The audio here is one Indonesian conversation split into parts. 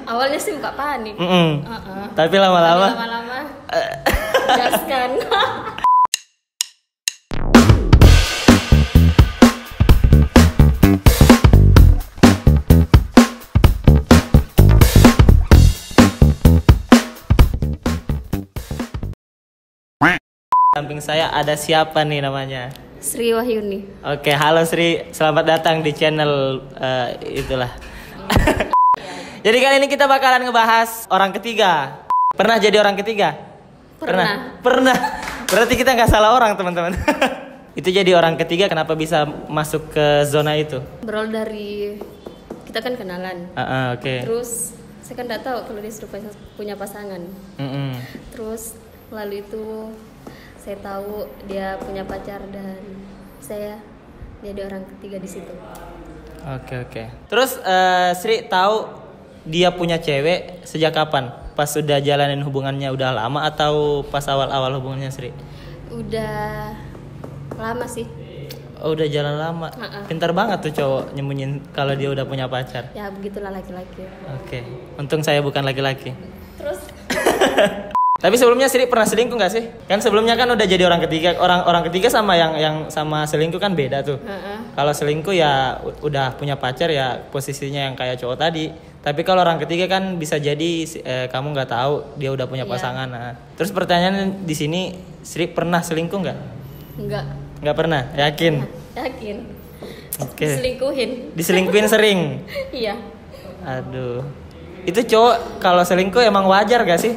Awalnya sih muka panik. Tapi lama-lama gaskan. Samping saya ada siapa nih namanya? Sri Wahyuni. Oke, halo Sri, selamat datang di channel itulah. Jadi kali ini kita bakalan ngebahas orang ketiga. Pernah jadi orang ketiga? Pernah. Berarti kita nggak salah orang, teman-teman. Itu jadi orang ketiga, kenapa bisa masuk ke zona itu? Berawal dari kita kan kenalan. Oke. Terus saya kan nggak tahu kalau dia sudah punya pasangan. Terus lalu itu saya tahu dia punya pacar dan saya jadi orang ketiga di situ. Oke. Terus Sri tahu dia punya cewek sejak kapan? Pas sudah jalanin hubungannya udah lama atau pas awal-awal hubungannya Sri? Udah lama sih. Oh, udah jalan lama. Pintar banget tuh cowok nyembunyiin kalau dia udah punya pacar. Ya begitulah laki-laki. Oke. Untung saya bukan laki-laki. Terus Tapi sebelumnya Sri pernah selingkuh nggak sih? Kan sebelumnya kan udah jadi orang ketiga. Orang ketiga sama yang sama selingkuh kan beda tuh. Kalau selingkuh ya udah punya pacar ya posisinya yang kayak cowok tadi. Tapi kalau orang ketiga kan bisa jadi kamu nggak tahu dia udah punya pasangan. Nah, terus pertanyaan di sini, Sri pernah selingkuh nggak? Nggak pernah. Yakin? Yakin. Oke. Diselingkuhin sering. Iya. Aduh. Itu cowok kalau selingkuh emang wajar gak sih?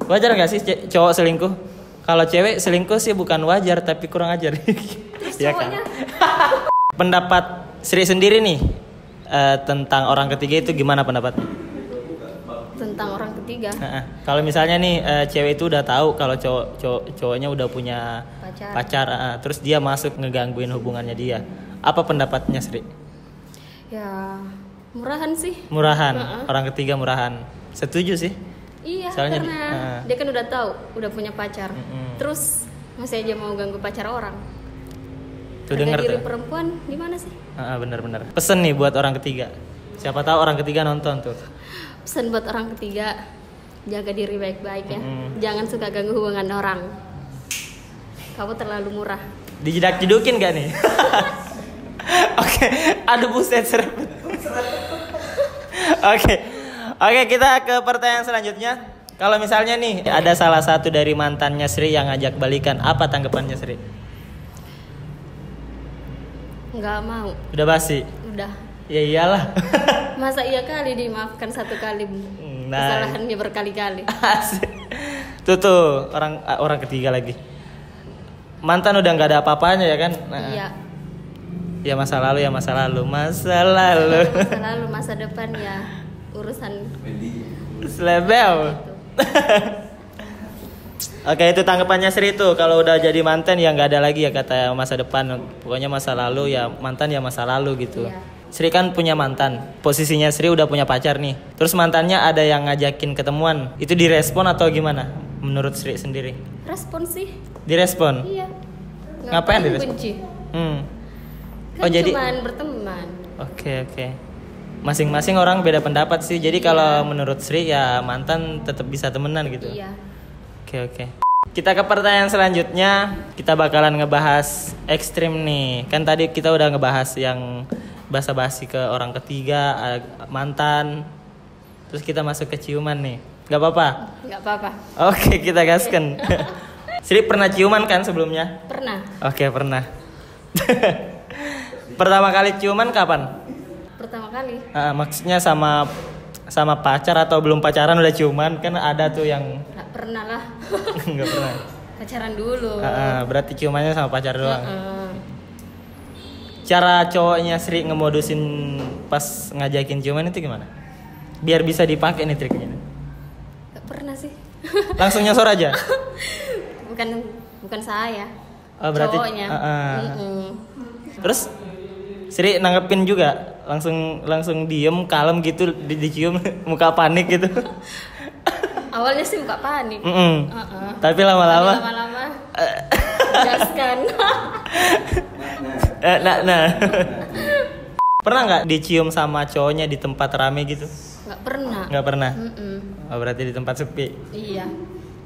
Wajar gak sih cowok selingkuh? Kalau cewek selingkuh sih bukan wajar tapi kurang ajar. Terus Ya cowoknya? Kan? Pendapat Sri sendiri nih tentang orang ketiga itu gimana pendapatnya? Tentang orang ketiga? Kalau misalnya nih cewek itu udah tahu kalau cowoknya udah punya pacar terus dia masuk ngegangguin hubungannya dia. Apa pendapatnya Sri? Ya murahan sih. Orang ketiga murahan. Setuju sih. Iya, soalnya karena dia kan udah tahu, udah punya pacar. Terus masih aja mau ganggu pacar orang. Tuh denger diri tuh. Perempuan gimana sih? Bener. Pesen nih buat orang ketiga. Siapa tahu orang ketiga nonton tuh. Pesan buat orang ketiga, jaga diri baik-baik ya. Jangan suka ganggu hubungan orang. Kamu terlalu murah. Dijedak-jedukin gak nih? Oke, aduh buset serempet. Oke, kita ke pertanyaan selanjutnya. Kalau misalnya nih ada salah satu dari mantannya Sri yang ngajak balikan, apa tanggapannya Sri? Nggak mau. Udah basi? Udah. Ya iyalah. Masa iya kali dimaafkan satu kali, kesalahannya berkali-kali. Tuh orang ketiga lagi. Mantan udah nggak ada apa-apanya ya kan? Iya. Ya masa lalu. Masa depan ya urusan selebel. Oke, itu tanggapannya Sri tuh. Kalau udah jadi mantan ya nggak ada lagi ya kata masa depan. Pokoknya masa lalu ya mantan ya masa lalu gitu. Iya. Sri kan punya mantan. Posisinya Sri udah punya pacar nih. Terus mantannya ada yang ngajakin ketemuan. Itu direspon atau gimana? Menurut Sri sendiri? Respon sih. Direspon? Iya. Ngapain direspon? Benci. Kan jadi cuman berteman. Oke. Masing-masing orang beda pendapat sih. Jadi kalau menurut Sri ya mantan tetap bisa temenan gitu. Iya. Oke. Kita ke pertanyaan selanjutnya. Kita bakalan ngebahas ekstrim nih. Kan tadi kita udah ngebahas yang basa-basi ke orang ketiga, mantan. Terus kita masuk ke ciuman nih. Gak apa-apa? Gak apa-apa. Oke, kita gaskan. Sri pernah ciuman kan sebelumnya? Pernah. Oke, pernah. Pertama kali ciuman kapan? Pertama kali. Maksudnya sama pacar atau belum pacaran udah ciuman? Kan ada tuh yang Gak pernah lah. Gak pernah. Pacaran dulu. Berarti ciumannya sama pacar doang. Cara cowoknya Sri ngemodusin pas ngajakin ciuman itu gimana? Biar bisa dipakai nih triknya. Gak pernah sih. Langsung nyosor aja. Bukan saya. Oh, berarti cowoknya. Terus Sri nanggepin juga, langsung diem, kalem gitu, dicium, muka panik gitu. Awalnya sih muka panik. Tapi lama-lama gaskan. Pernah nggak dicium sama cowoknya di tempat rame gitu? Nggak pernah. Nggak pernah. Oh, berarti di tempat sepi. Iya.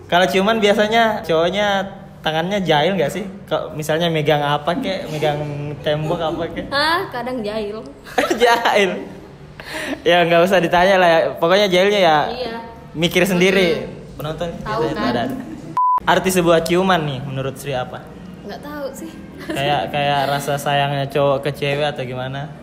Kalau ciuman biasanya cowoknya tangannya jahil nggak sih? Kalau misalnya megang apa kek, megang tembok apa kek? Kadang jahil. Jahil. Ya nggak usah ditanya lah ya. Pokoknya jahilnya ya. Iya. Mikir sendiri. Penonton tahu kan? Arti sebuah ciuman nih menurut Sri apa? Nggak tahu sih. Kayak rasa sayangnya cowok ke cewek atau gimana?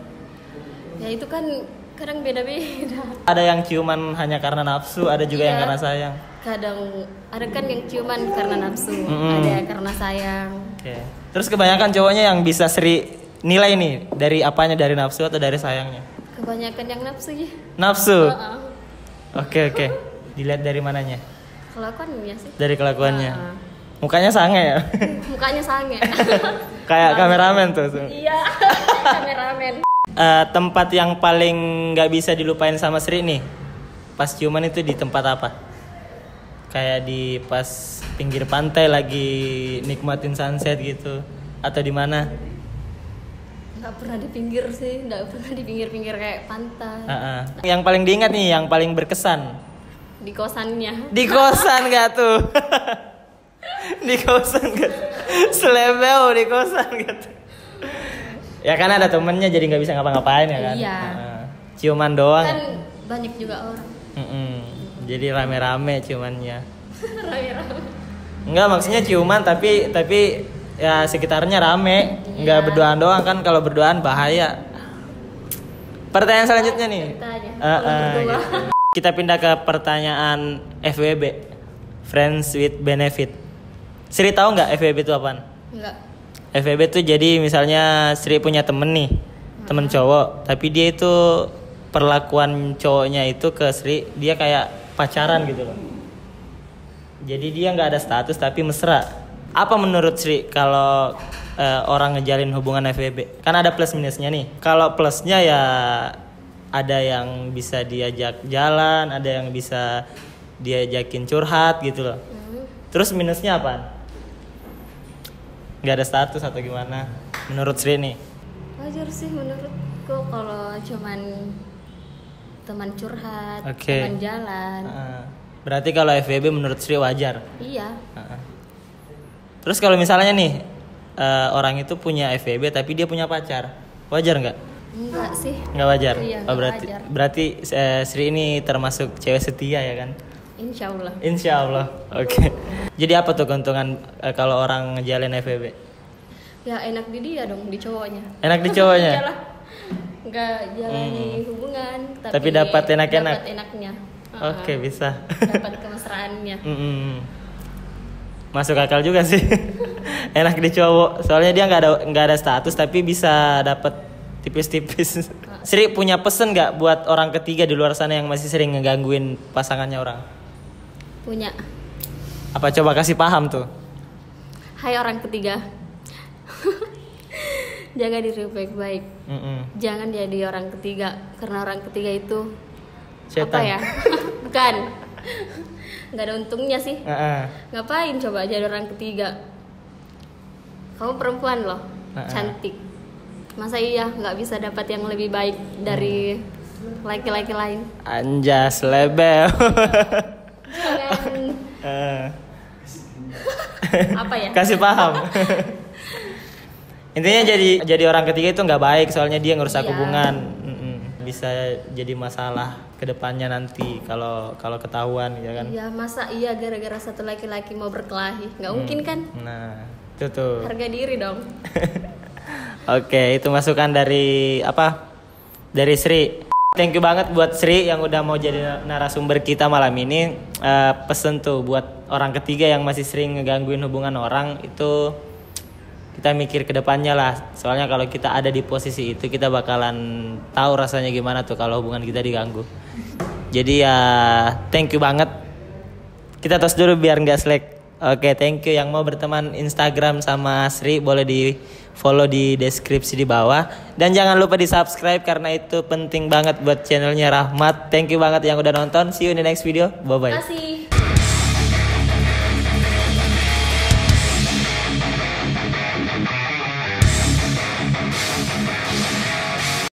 Ya itu kan kadang beda-beda. Ada yang ciuman hanya karena nafsu, ada juga yang karena sayang. Kadang ada kan yang ciuman karena nafsu, ada yang karena sayang. Oke. Terus kebanyakan cowoknya yang bisa Sri nilai nih dari apanya, dari nafsu atau dari sayangnya? Kebanyakan yang nafsu ya. Nafsu. Oke. Dilihat dari mananya? Kelakuannya sih. Dari kelakuannya. Mukanya sange ya? Mukanya sange. Kayak kameramen tuh. Iya. Kameramen. Tempat yang paling nggak bisa dilupain sama Sri nih pas ciuman itu di tempat apa? Kayak di pas pinggir pantai lagi nikmatin sunset gitu atau di mana? Nggak pernah di pinggir sih, nggak pernah di pinggir-pinggir kayak pantai. Yang paling diingat nih, yang paling berkesan? Di kosannya. Di kosan nggak tuh? Di kosan nggak? Selebel di kosan nggak tuh? Ya kan ada temennya jadi nggak bisa ngapa-ngapain ya kan? Iya. Ciuman doang. Kan banyak juga orang. Jadi rame-rame ciumannya. Rame-rame. Enggak, maksudnya ciuman tapi ya sekitarnya rame. Enggak berduaan doang kan, kalau berduaan bahaya. Pertanyaan selanjutnya nih. Gitu. Kita pindah ke pertanyaan FWB. Friends with Benefit. Sri tahu nggak FWB itu apaan? Enggak. FWB tuh jadi misalnya Sri punya temen nih, temen cowok, tapi dia itu perlakuan cowoknya itu ke Sri, dia kayak pacaran gitu loh. Jadi dia nggak ada status tapi mesra. Apa menurut Sri kalau orang ngejalin hubungan FWB? Kan ada plus minusnya nih. Kalau plusnya ya ada yang bisa diajak jalan, ada yang bisa diajakin curhat gitu loh. Terus minusnya apa? Nggak ada status atau gimana menurut Sri nih? Wajar sih menurutku kalau cuman teman curhat, teman jalan. Berarti kalau FWB menurut Sri wajar? Iya. Terus kalau misalnya nih orang itu punya FWB tapi dia punya pacar, wajar nggak? Enggak sih. Nggak wajar? Iya, berarti Sri ini termasuk cewek setia ya kan? Insya Allah. Oke. Jadi apa tuh keuntungan kalau orang ngejalin FWB? Ya enak di dia dong, di cowoknya. Enak di cowoknya? Iyalah. Nggak jalani hubungan, tapi dapat enak-enak. Dapat enaknya. Oke, bisa. Dapat kemesraannya. Masuk akal juga sih. Enak di cowok. Soalnya dia nggak ada status tapi bisa dapat tipis-tipis. Sri punya pesen nggak buat orang ketiga di luar sana yang masih sering ngegangguin pasangannya orang? Punya. Apa coba kasih paham tuh? Hai orang ketiga. Jaga diri baik-baik. Jangan jadi orang ketiga, karena orang ketiga itu setan. Apa ya? Bukan. Nggak ada untungnya sih. Ngapain coba jadi orang ketiga? Kamu perempuan loh, cantik. Masa iya nggak bisa dapat yang lebih baik dari laki-laki lain? Anjas lebel. Jangan. Apa ya? Kasih paham. Intinya jadi orang ketiga itu nggak baik, soalnya dia ngerusak hubungan. Bisa jadi masalah kedepannya nanti kalau ketahuan ya kan. Iya, masa iya gara-gara satu laki-laki mau berkelahi? Nggak mungkin kan? Nah itu tuh. Harga diri dong. Oke, itu masukan dari Sri. Thank you banget buat Sri yang udah mau jadi narasumber kita malam ini. Pesen tuh buat orang ketiga yang masih sering ngegangguin hubungan orang, itu kita mikir ke depannya lah. Soalnya kalau kita ada di posisi itu, kita bakalan tahu rasanya gimana tuh kalau hubungan kita diganggu. Jadi ya thank you banget. Kita tos dulu biar nggak slack. Oke, thank you. Yang mau berteman Instagram sama Sri boleh di follow di deskripsi di bawah. Dan jangan lupa di subscribe karena itu penting banget buat channelnya Rahmat. Thank you banget yang udah nonton. See you in the next video. Bye bye. Terima kasih.